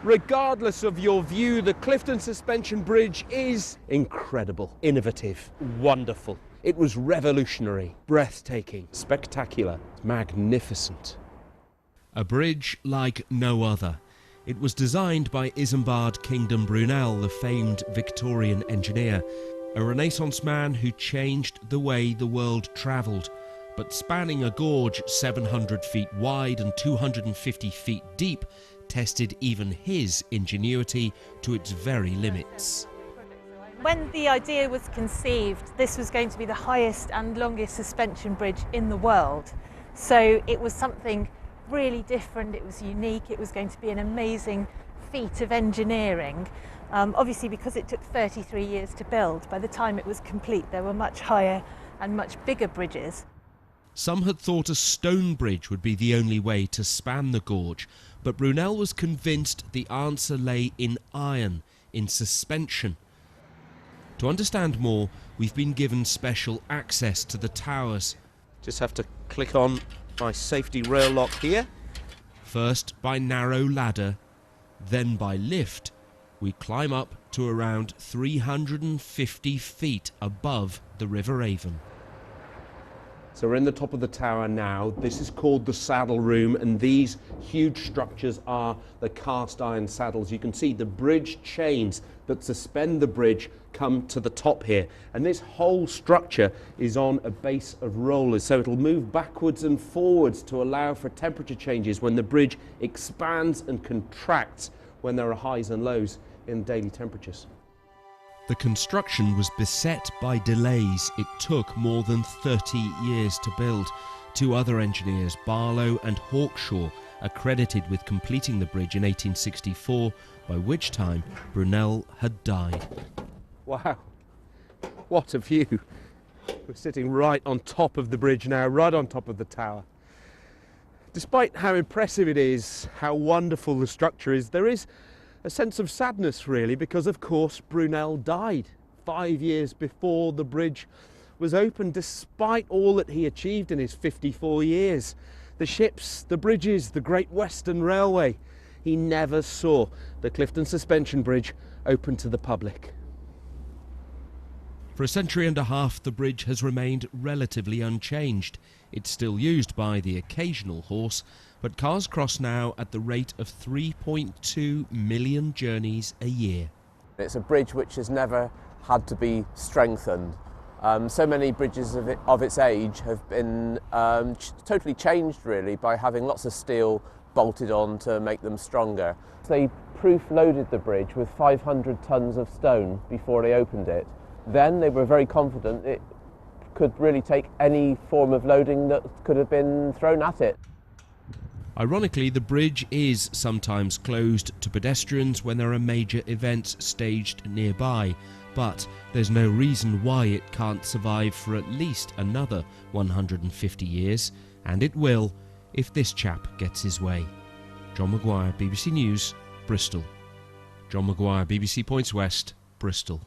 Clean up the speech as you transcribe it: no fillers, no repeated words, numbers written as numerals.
Regardless of your view, the Clifton Suspension Bridge is incredible, innovative, wonderful. It was revolutionary, breathtaking, spectacular, magnificent. A bridge like no other. It was designed by Isambard Kingdom Brunel, the famed Victorian engineer, a Renaissance man who changed the way the world travelled. But spanning a gorge 700 feet wide and 250 feet deep tested even his ingenuity to its very limits. When the idea was conceived, this was going to be the highest and longest suspension bridge in the world. So it was something really different, it was unique, it was going to be an amazing feat of engineering. Obviously, because it took 33 years to build, by the time it was complete there were much higher and much bigger bridges. Some had thought a stone bridge would be the only way to span the gorge, but Brunel was convinced the answer lay in iron, in suspension. To understand more, we've been given special access to the towers. Just have to click on my safety rail lock here. First by narrow ladder, then by lift, we climb up to around 350 feet above the River Avon. So we're in the top of the tower now. This is called the saddle room, and these huge structures are the cast iron saddles. You can see the bridge chains that suspend the bridge come to the top here, and this whole structure is on a base of rollers, so it'll move backwards and forwards to allow for temperature changes when the bridge expands and contracts when there are highs and lows in daily temperatures. The construction was beset by delays. It took more than 30 years to build. Two other engineers, Barlow and Hawkshaw, are credited with completing the bridge in 1864, by which time Brunel had died. Wow, what a view. We're sitting right on top of the bridge now, right on top of the tower. Despite how impressive it is, how wonderful the structure is, there is a sense of sadness really, because of course Brunel died 5 years before the bridge was opened, despite all that he achieved in his 54 years. The ships, the bridges, the Great Western Railway. He never saw the Clifton Suspension Bridge open to the public. For a century and a half, the bridge has remained relatively unchanged. It's still used by the occasional horse, but cars cross now at the rate of 3.2 million journeys a year. It's a bridge which has never had to be strengthened. So many bridges of its age have been totally changed really by having lots of steel bolted on to make them stronger. They proof-loaded the bridge with 500 tons of stone before they opened it. Then they were very confident it could really take any form of loading that could have been thrown at it. Ironically, the bridge is sometimes closed to pedestrians when there are major events staged nearby, but there's no reason why it can't survive for at least another 150 years, and it will if this chap gets his way. John Maguire, BBC News, Bristol. John Maguire, BBC Points West, Bristol.